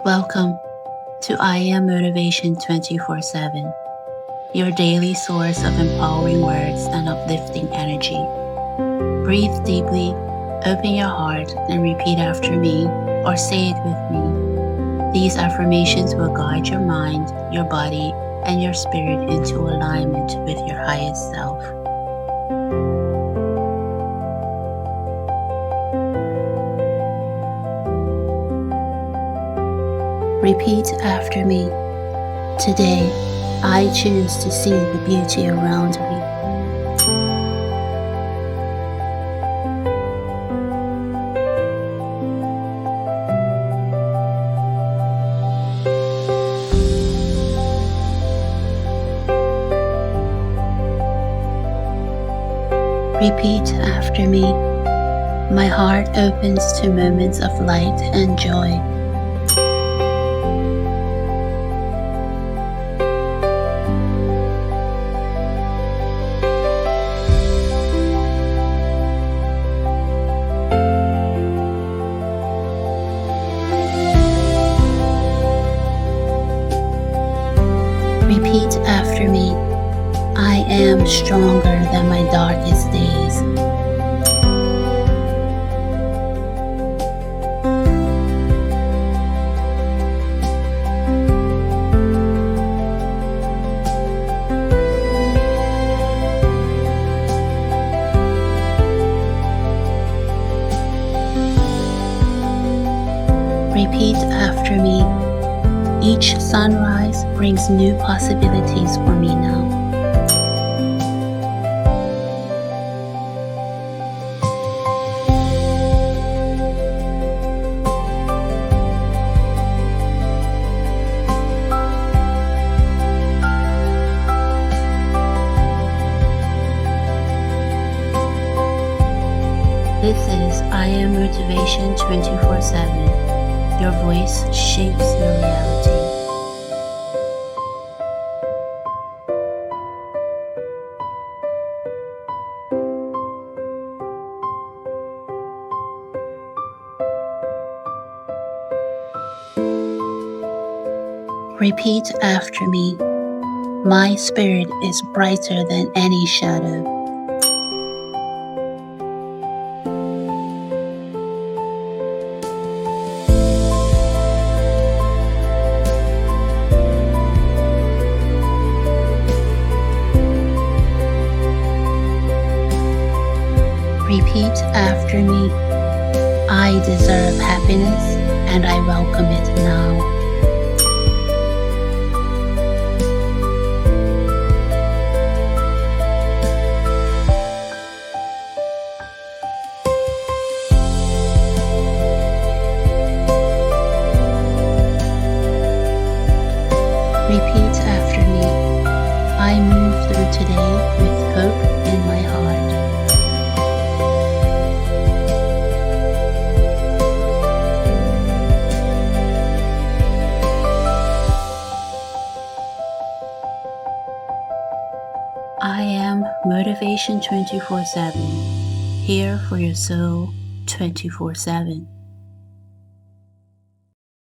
Welcome to I Am Motivation 24/7, your daily source of empowering words and uplifting energy. Breathe deeply, open your heart, and repeat after me or say it with me. These affirmations will guide your mind, your body, and your spirit into alignment with your highest self. Repeat after me. Today, I choose to see the beauty around me. Repeat after me. My heart opens to moments of light and joy. Repeat after me. I am stronger than my darkest days. Repeat after me. Each sunrise brings new possibilities for me now. This is I Am Motivation 24/7. Your voice shapes your reality. Repeat after me. My spirit is brighter than any shadow. Repeat after me. I deserve happiness and I welcome it now. Repeat after me. I move through today with hope in my heart. I am Motivation 24/7, here for your soul 24/7.